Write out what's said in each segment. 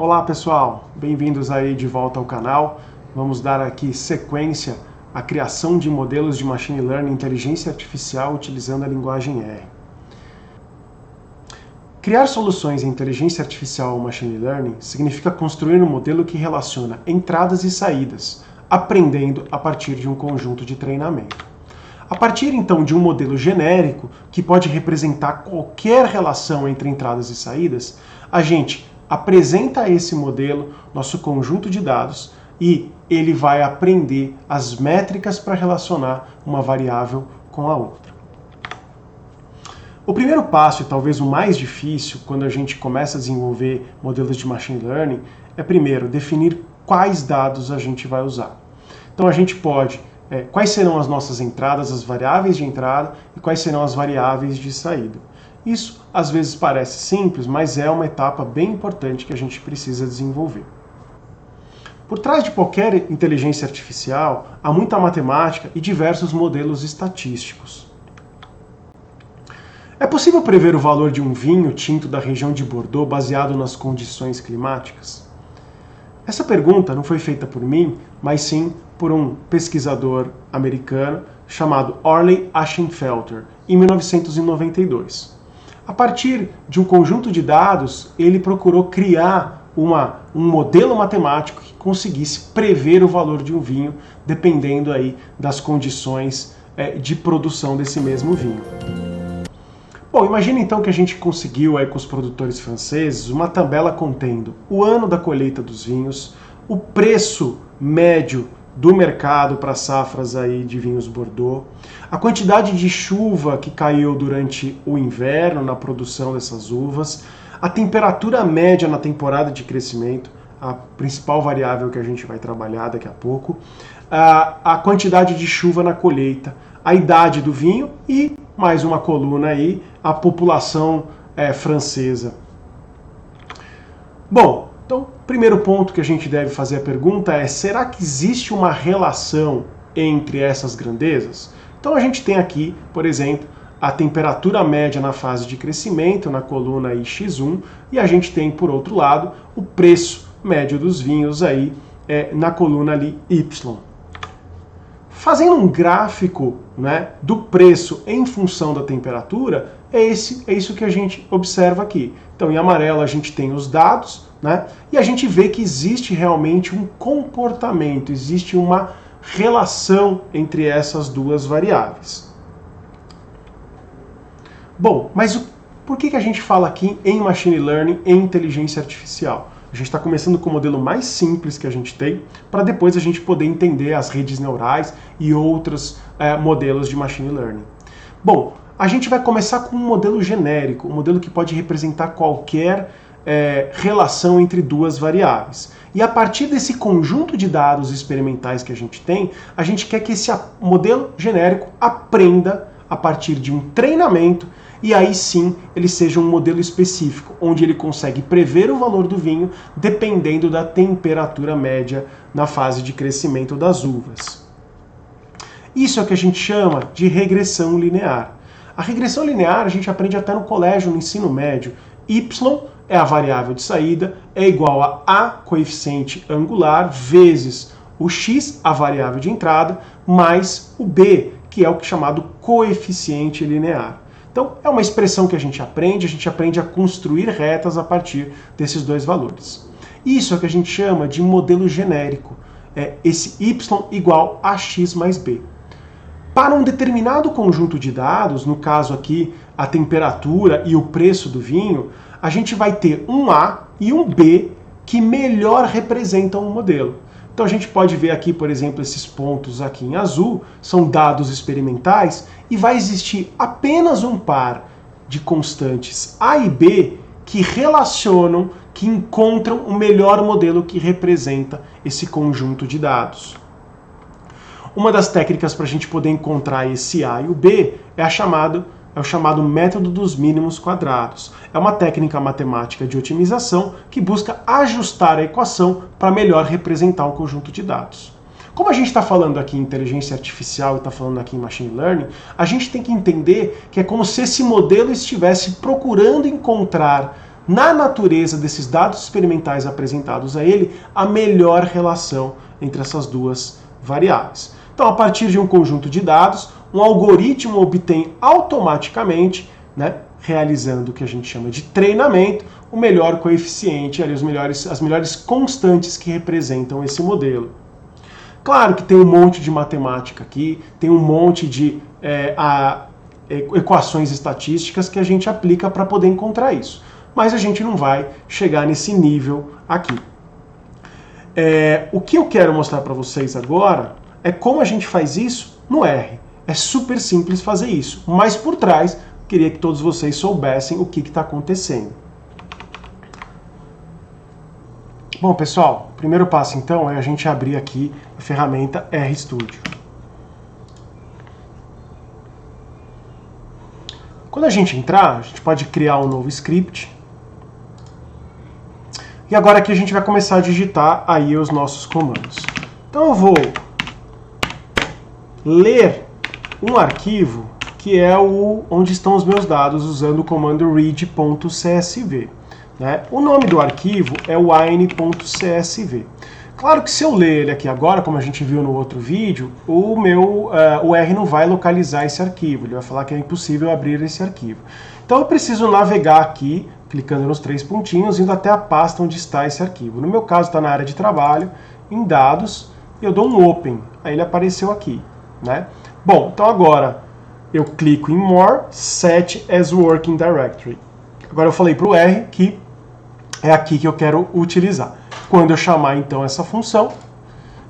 Olá pessoal, bem-vindos aí de volta ao canal. Vamos dar aqui sequência à criação de modelos de Machine Learning e Inteligência Artificial utilizando a linguagem R. Criar soluções em Inteligência Artificial ou Machine Learning significa construir um modelo que relaciona entradas e saídas, aprendendo a partir de um conjunto de treinamento. A partir então de um modelo genérico, que pode representar qualquer relação entre entradas e saídas, a gente apresenta a esse modelo nosso conjunto de dados e ele vai aprender as métricas para relacionar uma variável com a outra. O primeiro passo, e talvez o mais difícil, quando a gente começa a desenvolver modelos de Machine Learning, é primeiro definir quais dados a gente vai usar. Então a gente pode, quais serão as nossas entradas, as variáveis de entrada, e quais serão as variáveis de saída. Isso às vezes parece simples, mas é uma etapa bem importante que a gente precisa desenvolver. Por trás de qualquer inteligência artificial, há muita matemática e diversos modelos estatísticos. É possível prever o valor de um vinho tinto da região de Bordeaux baseado nas condições climáticas? Essa pergunta não foi feita por mim, mas sim por um pesquisador americano chamado Orley Ashenfelter, em 1992. A partir de um conjunto de dados, ele procurou criar um modelo matemático que conseguisse prever o valor de um vinho, dependendo aí das condições de produção desse mesmo vinho. Bom, imagina então que a gente conseguiu aí com os produtores franceses uma tabela contendo o ano da colheita dos vinhos, o preço médio do mercado para safras aí de vinhos Bordeaux, a quantidade de chuva que caiu durante o inverno na produção dessas uvas, a temperatura média na temporada de crescimento, a principal variável que a gente vai trabalhar daqui a pouco, a quantidade de chuva na colheita, a idade do vinho e, mais uma coluna aí, a população francesa. Bom, então, o primeiro ponto que a gente deve fazer a pergunta é: será que existe uma relação entre essas grandezas? Então a gente tem aqui, por exemplo, a temperatura média na fase de crescimento, na coluna aí X1, e a gente tem, por outro lado, o preço médio dos vinhos aí na coluna ali Y. Fazendo um gráfico, né, do preço em função da temperatura, é isso que a gente observa aqui. Então, em amarelo a gente tem os dados, né, e a gente vê que existe realmente um comportamento, existe uma relação entre essas duas variáveis. Bom, mas por que a gente fala aqui em Machine Learning e Inteligência Artificial? A gente está começando com o modelo mais simples que a gente tem, para depois a gente poder entender as redes neurais e outros modelos de Machine Learning. Bom, a gente vai começar com um modelo genérico, um modelo que pode representar qualquer relação entre duas variáveis. E a partir desse conjunto de dados experimentais que a gente tem, a gente quer que esse modelo genérico aprenda a partir de um treinamento, e aí sim ele seja um modelo específico, onde ele consegue prever o valor do vinho dependendo da temperatura média na fase de crescimento das uvas. Isso é o que a gente chama de regressão linear. A regressão linear a gente aprende até no colégio, no ensino médio. Y é a variável de saída, é igual a coeficiente angular, vezes o x, a variável de entrada, mais o b, que é o chamado coeficiente linear. Então, é uma expressão que a gente aprende a construir retas a partir desses dois valores. Isso é o que a gente chama de modelo genérico, esse y igual a x mais b. Para um determinado conjunto de dados, no caso aqui a temperatura e o preço do vinho, a gente vai ter um A e um B que melhor representam o modelo. Então a gente pode ver aqui, por exemplo, esses pontos aqui em azul, são dados experimentais, e vai existir apenas um par de constantes A e B que relacionam, que encontram o melhor modelo que representa esse conjunto de dados. Uma das técnicas para a gente poder encontrar esse A e o B é o chamado método dos mínimos quadrados. É uma técnica matemática de otimização que busca ajustar a equação para melhor representar um conjunto de dados. Como a gente está falando aqui em inteligência artificial e está falando aqui em machine learning, a gente tem que entender que é como se esse modelo estivesse procurando encontrar na natureza desses dados experimentais apresentados a ele, a melhor relação entre essas duas variáveis. Então, a partir de um conjunto de dados, um algoritmo obtém automaticamente, né, realizando o que a gente chama de treinamento, o melhor coeficiente, ali, as melhores constantes que representam esse modelo. Claro que tem um monte de matemática aqui, tem um monte de equações estatísticas que a gente aplica para poder encontrar isso. Mas a gente não vai chegar nesse nível aqui. O que eu quero mostrar para vocês agora é como a gente faz isso no R. É super simples fazer isso, mas por trás queria que todos vocês soubessem o que está acontecendo. Bom, pessoal, o primeiro passo então é a gente abrir aqui a ferramenta RStudio. Quando a gente entrar, a gente pode criar um novo script. E agora aqui a gente vai começar a digitar aí os nossos comandos. Então eu vou ler um arquivo que é onde estão os meus dados usando o comando read.csv. Né? O nome do arquivo é wine.csv. Claro que se eu ler ele aqui agora, como a gente viu no outro vídeo, o R não vai localizar esse arquivo, ele vai falar que é impossível abrir esse arquivo. Então eu preciso navegar aqui, clicando nos 3 pontinhos, indo até a pasta onde está esse arquivo. No meu caso está na área de trabalho, em dados, e eu dou um open, aí ele apareceu aqui. Né? Bom, então agora eu clico em More, Set as Working Directory. Agora eu falei para o R que é aqui que eu quero utilizar. Quando eu chamar então essa função,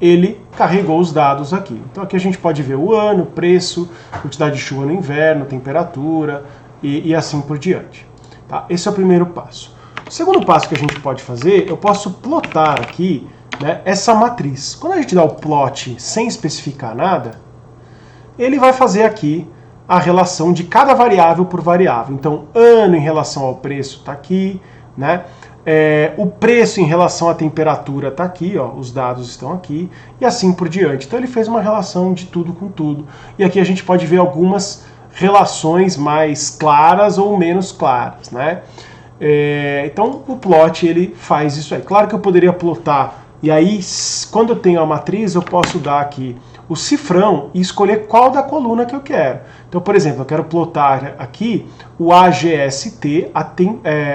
ele carregou os dados aqui. Então aqui a gente pode ver o ano, preço, quantidade de chuva no inverno, temperatura e assim por diante. Tá? Esse é o primeiro passo. O segundo passo que a gente pode fazer, eu posso plotar aqui, né, essa matriz. Quando a gente dá o plot sem especificar nada, ele vai fazer aqui a relação de cada variável por variável. Então, ano em relação ao preço está aqui, né? O preço em relação à temperatura está aqui, ó, os dados estão aqui, e assim por diante. Então ele fez uma relação de tudo com tudo. E aqui a gente pode ver algumas relações mais claras ou menos claras, né? Então o plot ele faz isso aí. Claro que eu poderia plotar, e aí quando eu tenho a matriz eu posso dar aqui o cifrão e escolher qual da coluna que eu quero. Então, por exemplo, eu quero plotar aqui o AGST,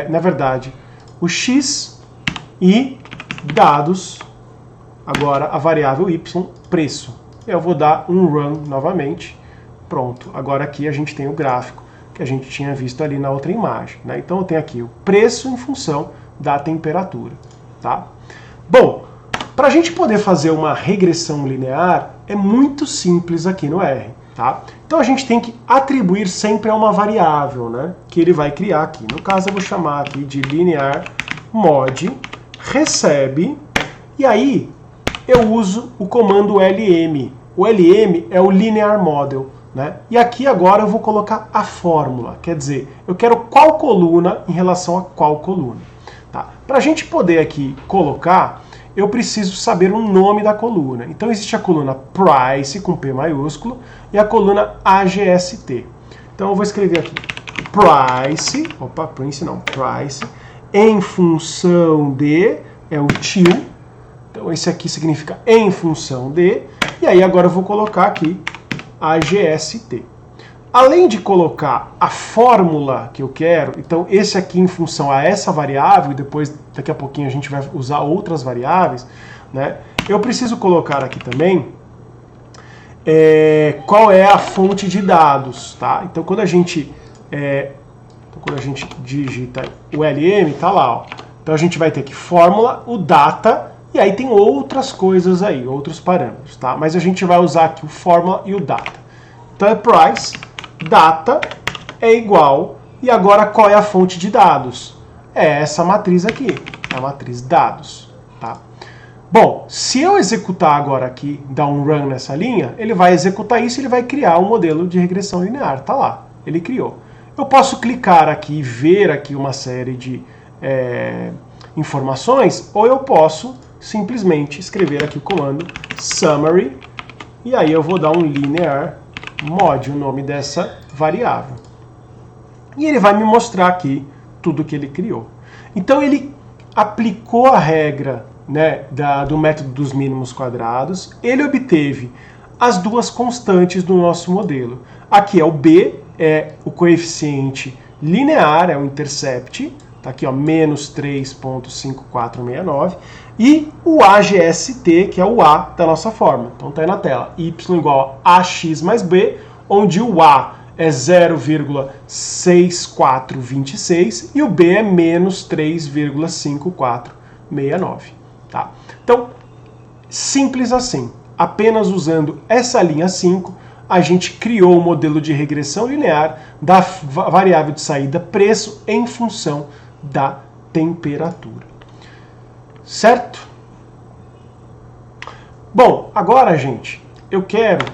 na verdade, o X e dados, agora a variável Y, preço. Eu vou dar um run novamente, pronto. Agora aqui a gente tem o gráfico que a gente tinha visto ali na outra imagem. Né? Então eu tenho aqui o preço em função da temperatura. Tá? Bom, para a gente poder fazer uma regressão linear, é muito simples aqui no R. Tá? Então a gente tem que atribuir sempre a uma variável, né, que ele vai criar aqui. No caso eu vou chamar aqui de linear mod recebe, e aí eu uso o comando LM. O LM é o linear model. Né? E aqui agora eu vou colocar a fórmula, quer dizer, eu quero qual coluna em relação a qual coluna. Tá? Para a gente poder aqui colocar, eu preciso saber o nome da coluna. Então existe a coluna price, com P maiúsculo, e a coluna AGST. Então eu vou escrever aqui price, price, em função de, é o til, então esse aqui significa em função de, e aí agora eu vou colocar aqui AGST. Além de colocar a fórmula que eu quero, então esse aqui em função a essa variável, e depois daqui a pouquinho a gente vai usar outras variáveis, né? Eu preciso colocar aqui também qual é a fonte de dados, tá? Então quando a gente digita o LM, tá lá, ó. Então a gente vai ter aqui fórmula, o data, e aí tem outras coisas aí, outros parâmetros, tá? Mas a gente vai usar aqui o fórmula e o data. Então é price, data é igual, e agora qual é a fonte de dados? É essa matriz aqui, é a matriz dados, tá? Bom, se eu executar agora aqui, dar um run nessa linha, ele vai executar isso e ele vai criar um modelo de regressão linear, tá lá, ele criou. Eu posso clicar aqui e ver aqui uma série de informações, ou eu posso simplesmente escrever aqui o comando summary, e aí eu vou dar um linear mod, o nome dessa variável. E ele vai me mostrar aqui tudo que ele criou. Então ele aplicou a regra, né, do método dos mínimos quadrados, ele obteve as duas constantes do nosso modelo. Aqui é o B, é o coeficiente linear, é o intercept, tá aqui ó, menos 3,5469, e o AGST, que é o A da nossa fórmula. Então tá aí na tela, y igual a AX mais B, onde o A é 0,6426 e o B é menos 3,5469. Tá? Então, simples assim. Apenas usando essa linha 5, a gente criou o modelo de regressão linear da variável de saída preço em função da temperatura. Certo? Bom, agora, gente, eu quero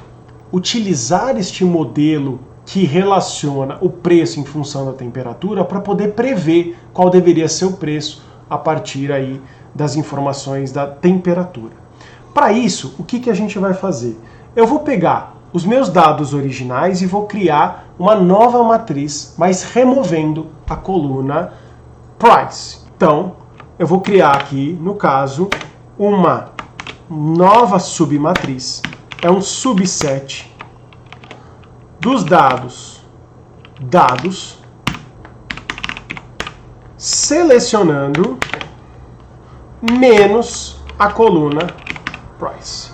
utilizar este modelo que relaciona o preço em função da temperatura para poder prever qual deveria ser o preço a partir aí das informações da temperatura. Para isso, o que a gente vai fazer? Eu vou pegar os meus dados originais e vou criar uma nova matriz, mas removendo a coluna price. Então, eu vou criar aqui, no caso, uma nova submatriz. É um subset dos dados, selecionando menos a coluna price.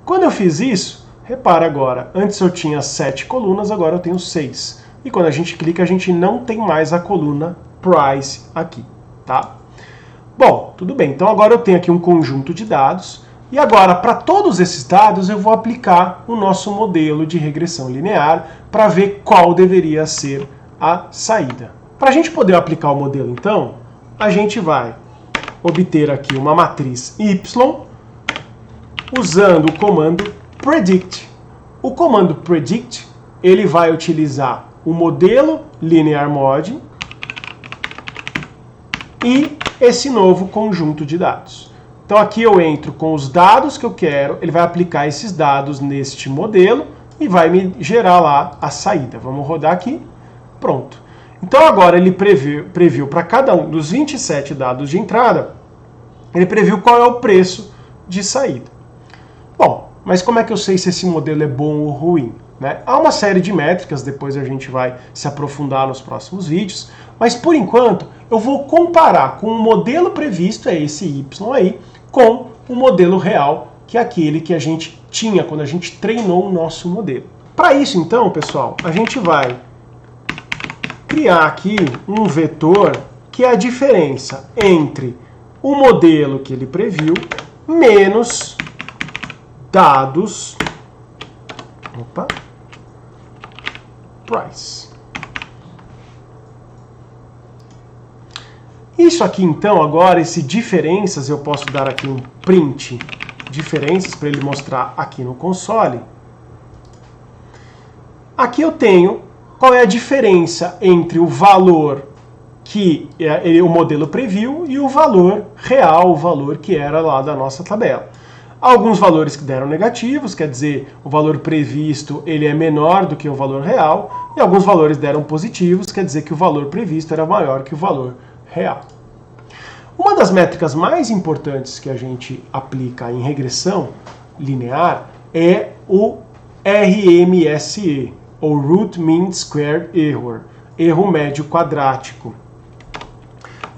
Quando eu fiz isso, repara agora, antes eu tinha 7 colunas, agora eu tenho 6. E quando a gente clica, a gente não tem mais a coluna price aqui, tá? Bom, tudo bem. Então agora eu tenho aqui um conjunto de dados. E agora, para todos esses dados, eu vou aplicar o nosso modelo de regressão linear para ver qual deveria ser a saída. Para a gente poder aplicar o modelo, então, a gente vai obter aqui uma matriz Y usando o comando predict. O comando predict, ele vai utilizar o modelo linear mod e esse novo conjunto de dados. Então aqui eu entro com os dados que eu quero, ele vai aplicar esses dados neste modelo e vai me gerar lá a saída. Vamos rodar aqui, pronto. Então agora ele previu para cada um dos 27 dados de entrada, ele previu qual é o preço de saída. Bom, mas como é que eu sei se esse modelo é bom ou ruim? Né? Há uma série de métricas, depois a gente vai se aprofundar nos próximos vídeos, mas por enquanto eu vou comparar com o modelo previsto, é esse Y aí, com o modelo real, que é aquele que a gente tinha quando a gente treinou o nosso modelo. Para isso, então, pessoal, a gente vai criar aqui um vetor que é a diferença entre o modelo que ele previu menos dados price. Isso aqui, então, agora, esse diferenças, eu posso dar aqui um print diferenças para ele mostrar aqui no console. Aqui eu tenho qual é a diferença entre o valor que o modelo previu e o valor real, o valor que era lá da nossa tabela. Alguns valores que deram negativos, quer dizer, o valor previsto ele é menor do que o valor real, e alguns valores deram positivos, quer dizer que o valor previsto era maior que o valor real. Uma das métricas mais importantes que a gente aplica em regressão linear é o RMSE, ou Root Mean Squared Error, erro médio quadrático.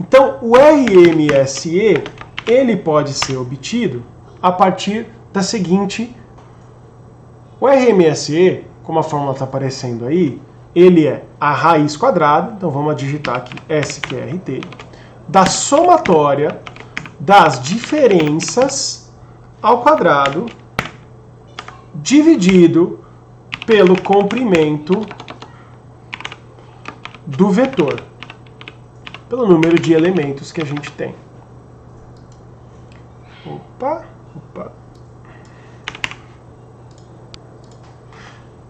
Então, o RMSE ele pode ser obtido a partir da seguinte... O RMSE, como a fórmula está aparecendo aí, ele é a raiz quadrada, então vamos digitar aqui SQRT, da somatória das diferenças ao quadrado dividido pelo comprimento do vetor, pelo número de elementos que a gente tem. Opa.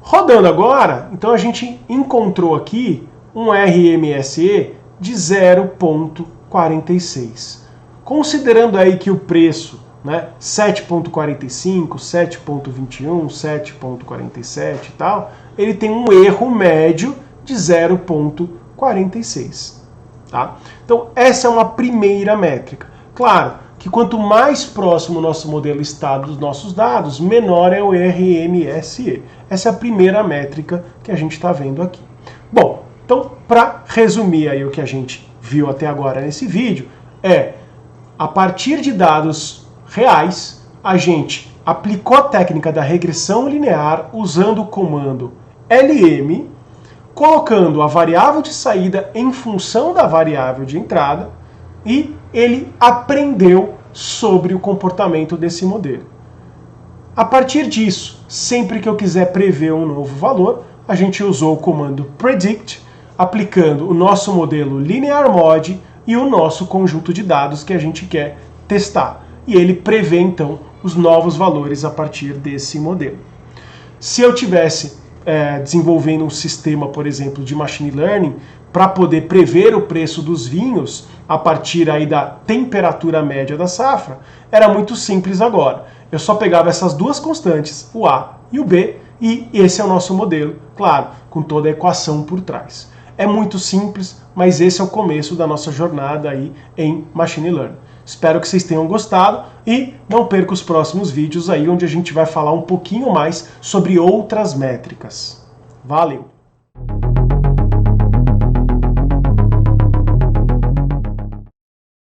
Rodando agora, então a gente encontrou aqui um RMSE de 0,46. Considerando aí que o preço, né, 7,45, 7,21, 7,47 e tal, ele tem um erro médio de 0,46. Tá? Então, essa é uma primeira métrica. Claro que quanto mais próximo o nosso modelo está dos nossos dados, menor é o RMSE. Essa é a primeira métrica que a gente está vendo aqui. Bom, então, para resumir aí o que a gente viu até agora nesse vídeo, a partir de dados reais, a gente aplicou a técnica da regressão linear usando o comando LM, colocando a variável de saída em função da variável de entrada, e ele aprendeu sobre o comportamento desse modelo. A partir disso, sempre que eu quiser prever um novo valor, a gente usou o comando predict, aplicando o nosso modelo linear-mod e o nosso conjunto de dados que a gente quer testar. E ele prevê, então, os novos valores a partir desse modelo. Se eu tivesse desenvolvendo um sistema, por exemplo, de machine learning, para poder prever o preço dos vinhos a partir aí da temperatura média da safra, era muito simples agora. Eu só pegava essas duas constantes, o A e o B, e esse é o nosso modelo, claro, com toda a equação por trás. É muito simples, mas esse é o começo da nossa jornada aí em Machine Learning. Espero que vocês tenham gostado e não perca os próximos vídeos aí, onde a gente vai falar um pouquinho mais sobre outras métricas. Valeu!